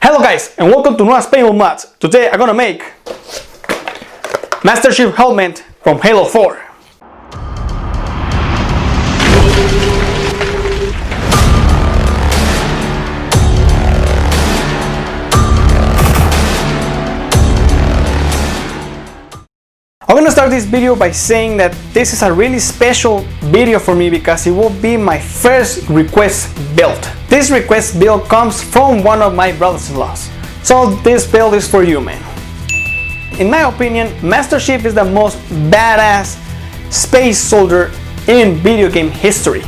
Hello guys and welcome to Noah's Paintball Mods. Today I'm gonna make Master Chief helmet from Halo 4. I'm gonna start this video by saying that this is a really special video for me because it will be my first request build. This request build comes from one of my brothers-in-laws. So this build is for you, man. In my opinion, Master Chief is the most badass space soldier in video game history.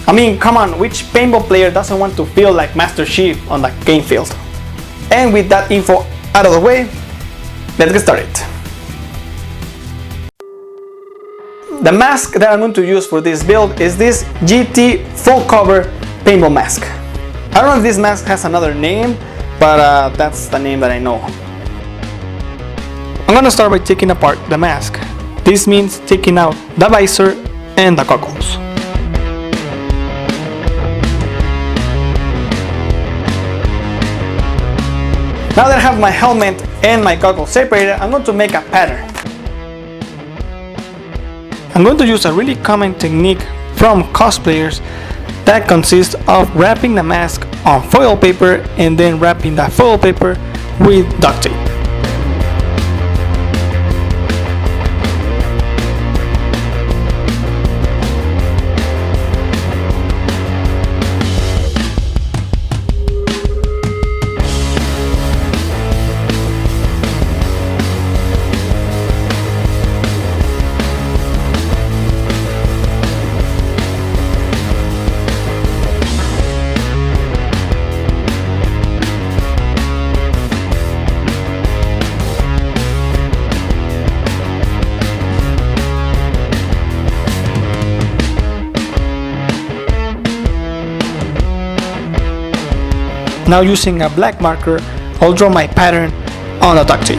I mean, come on, which paintball player doesn't want to feel like Master Chief on the game field? And with that info out of the way, let's get started. The mask that I'm going to use for this build is this GT full cover paintball mask. I don't know if this mask has another name, but that's the name that I know. I'm going to start by taking apart the mask. This means taking out the visor and the goggles. Now that I have my helmet and my goggles separated, I'm going to make a pattern. I'm going to use a really common technique from cosplayers that consists of wrapping the mask on foil paper and then wrapping that foil paper with duct tape. Now using a black marker, I'll draw my pattern on the duct tape.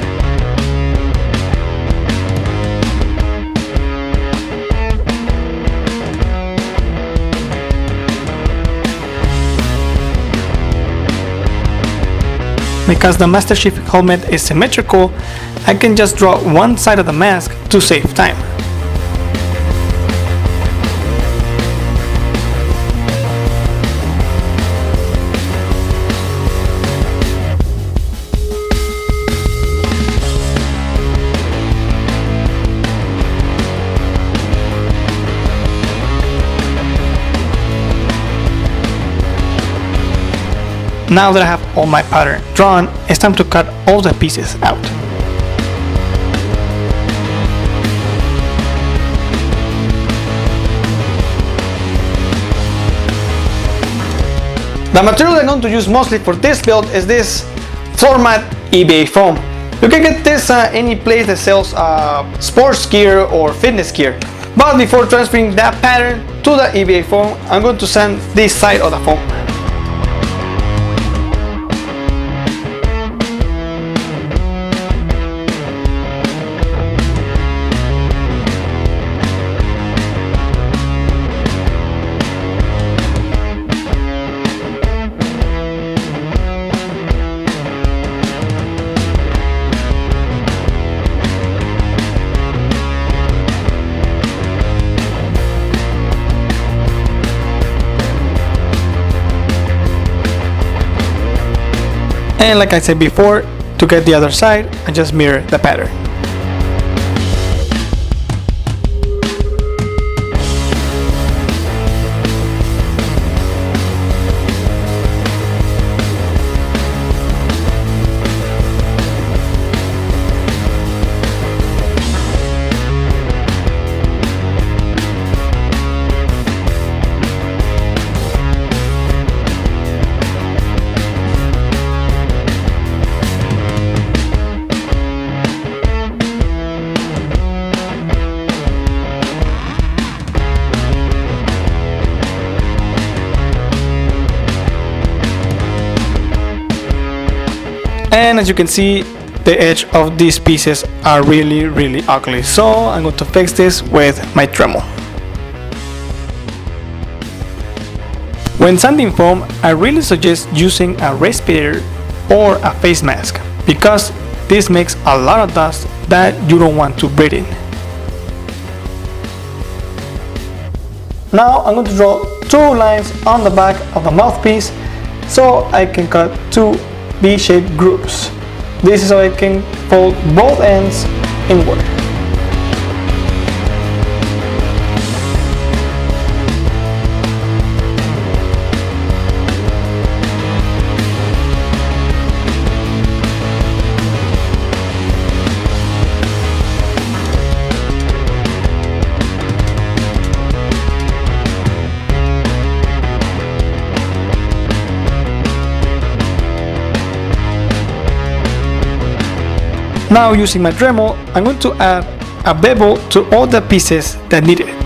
Because the Master Chief helmet is symmetrical, I can just draw one side of the mask to save time. Now that I have all my pattern drawn, it's time to cut all the pieces out. The material I'm going to use mostly for this build is this floor mat EVA foam. You can get this any place that sells sports gear or fitness gear. But before transferring that pattern to the EVA foam, I'm going to sand this side of the foam. And like I said before, to get the other side, I just mirror the pattern. And as you can see, the edge of these pieces are really ugly, so I'm going to fix this with my Dremel. When sanding foam, I really suggest using a respirator or a face mask, because this makes a lot of dust that you don't want to breathe in. Now I'm going to draw 2 lines on the back of the mouthpiece so I can cut 2 V-shaped grooves. This is so I can fold both ends inward. Now, using my Dremel, I'm going to add a bevel to all the pieces that need it.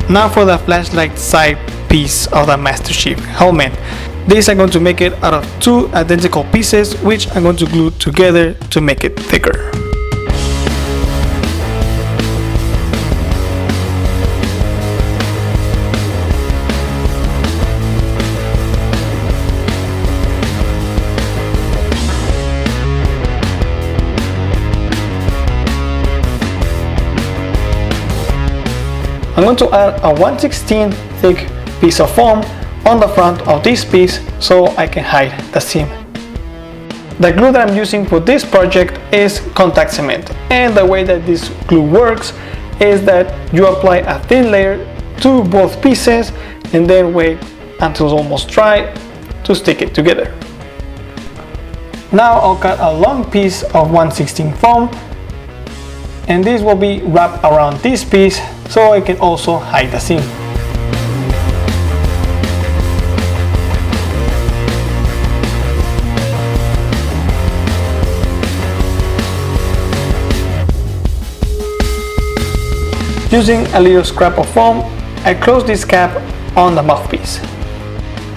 Now for the flashlight side piece of the Master Chief helmet. This I'm going to make it out of 2 identical pieces, which I'm going to glue together to make it thicker. I'm going to add a 1/16 thick piece of foam on the front of this piece so I can hide the seam. The glue that I'm using for this project is contact cement, and the way that this glue works is that you apply a thin layer to both pieces and then wait until it's almost dry to stick it together. Now I'll cut a long piece of 1/16 foam, and this will be wrapped around this piece so I can also hide the seam. Using a little scrap of foam, I close this cap on the mouthpiece.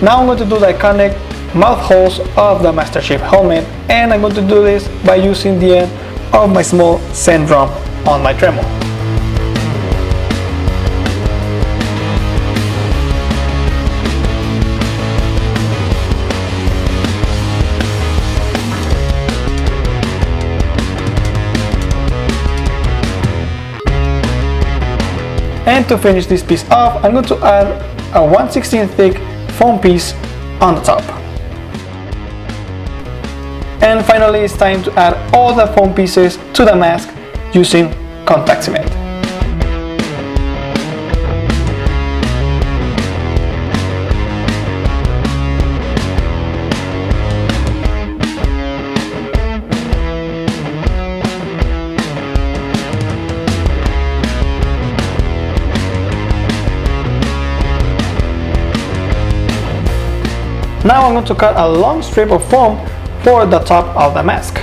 Now I'm going to do the iconic mouth holes of the Master Chief helmet, and I'm going to do this by using the end of my small sand drum on my Dremel. And to finish this piece off, I'm going to add a 1/16 thick foam piece on the top. And finally, it's time to add all the foam pieces to the mask using contact cement. Now I'm going to cut a long strip of foam for the top of the mask.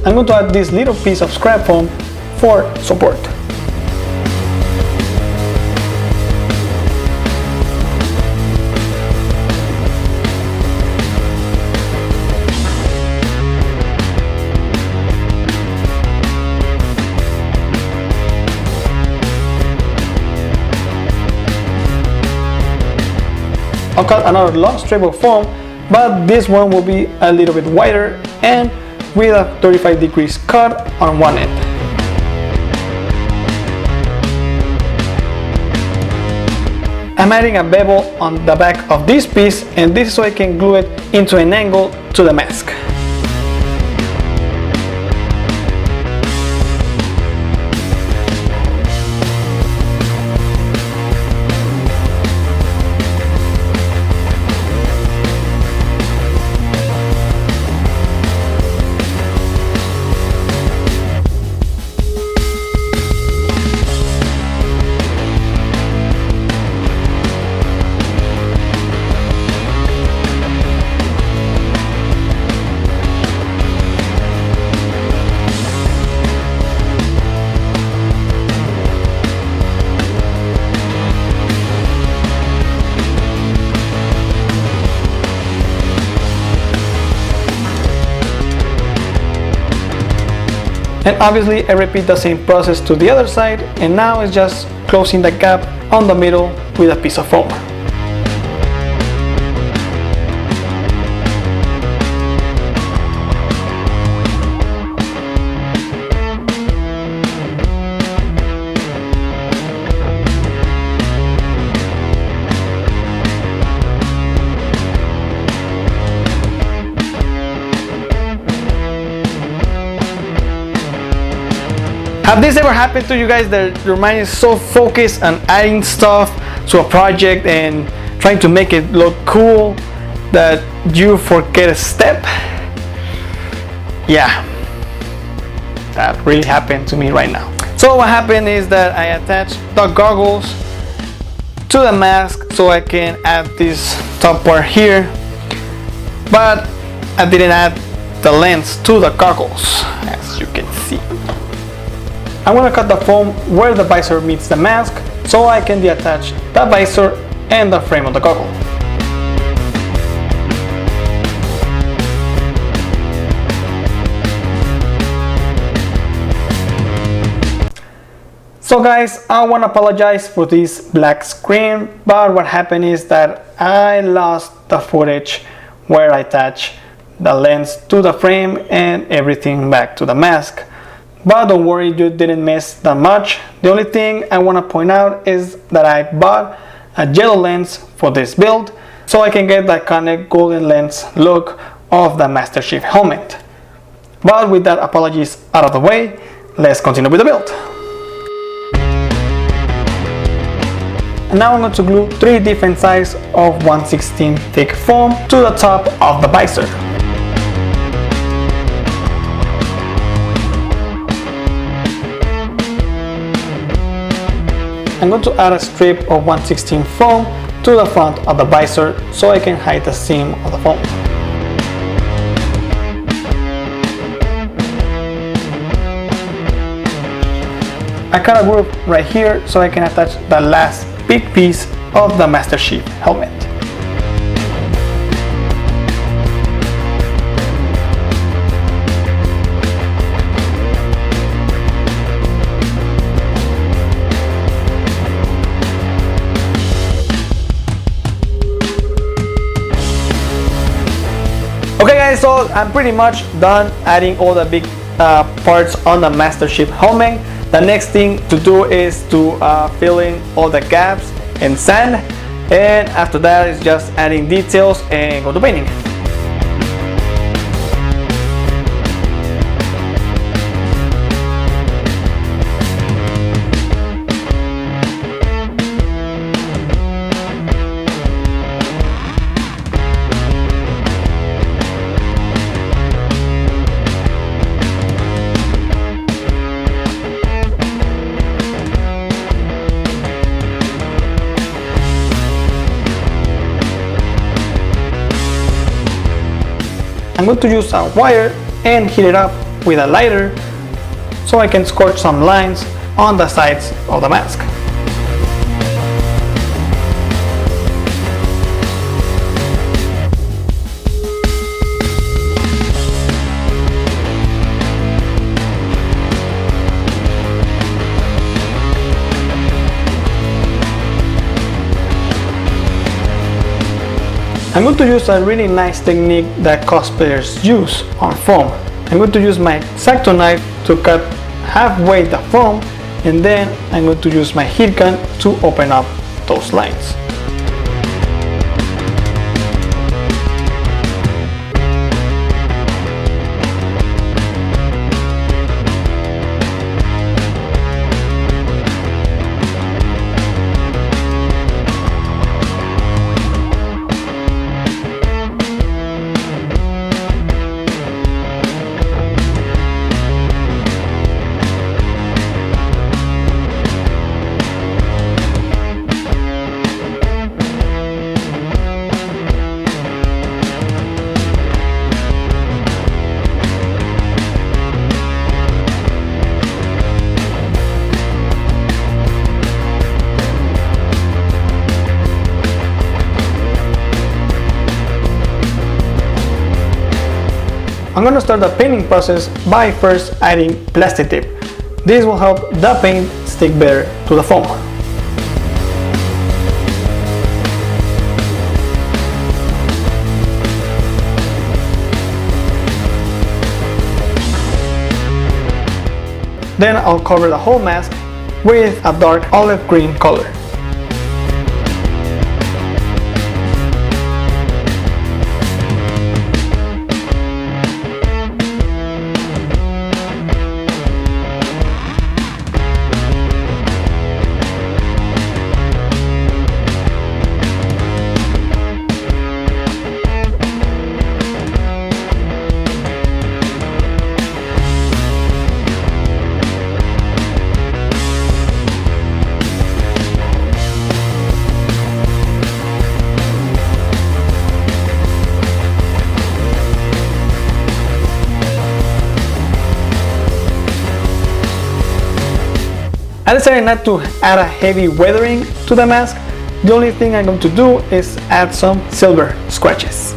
I'm going to add this little piece of scrap foam for support. I'll cut another long strip of foam, but this one will be a little bit wider and with a 35 degrees cut on one end. I'm adding a bevel on the back of this piece, and this is so I can glue it into an angle to the mask. And obviously I repeat the same process to the other side, and now it's just closing the gap on the middle with a piece of foam. Have this ever happened to you guys that your mind is so focused on adding stuff to a project and trying to make it look cool that you forget a step? Yeah, that really happened to me right now. So what happened is that I attached the goggles to the mask so I can add this top part here, but I didn't add the lens to the goggles, as you can see. I'm going to cut the foam where the visor meets the mask so I can detach the visor and the frame of the goggle. So guys, I want to apologize for this black screen, but what happened is that I lost the footage where I attach the lens to the frame and everything back to the mask. But don't worry, you didn't miss that much. The only thing I want to point out is that I bought a yellow lens for this build so I can get the iconic golden lens look of the Master Chief helmet. But with that apologies out of the way, let's continue with the build. And now I'm going to glue 3 different sizes of 1/16 thick foam to the top of the visor. I'm going to add a strip of 1/16 foam to the front of the visor so I can hide the seam of the foam. I cut a groove right here so I can attach the last big piece of the Master Chief helmet. Okay guys, so I'm pretty much done adding all the big parts on the Master Chief helmet. The next thing to do is to fill in all the gaps and sand, and after that is just adding details and go to painting. I'm going to use a wire and heat it up with a lighter so I can scorch some lines on the sides of the mask. I'm going to use a really nice technique that cosplayers use on foam. I'm going to use my X-Acto knife to cut halfway the foam, and then I'm going to use my heat gun to open up those lines. I'm going to start the painting process by first adding plastic tape. This will help the paint stick better to the foam. Then I'll cover the whole mask with a dark olive green color. I decided not to add a heavy weathering to the mask. The only thing I'm going to do is add some silver scratches.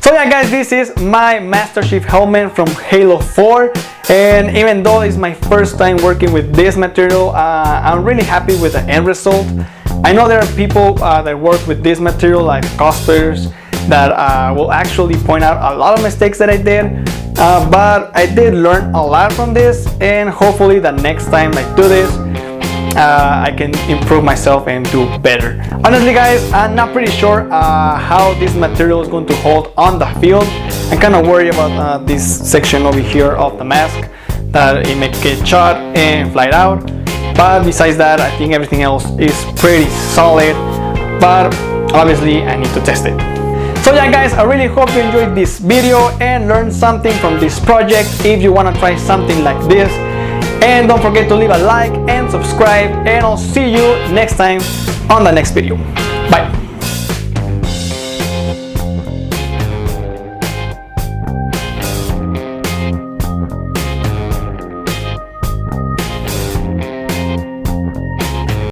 So yeah guys, this is my Master Chief helmet from Halo 4, and even though it's my first time working with this material, I'm really happy with the end result. I know there are people that work with this material, like cosplayers, that will actually point out a lot of mistakes that I did, but I did learn a lot from this, and hopefully the next time I do this, I can improve myself and do better. Honestly guys, I'm not pretty sure how this material is going to hold on the field. I'm kind of worried about this section over here of the mask, that it may get shot and fly out. But besides that, I think everything else is pretty solid, but obviously I need to test it. So yeah guys, I really hope you enjoyed this video and learned something from this project. If you want to try something like this, and don't forget to leave a like and subscribe, and I'll see you next time on the next video. Bye.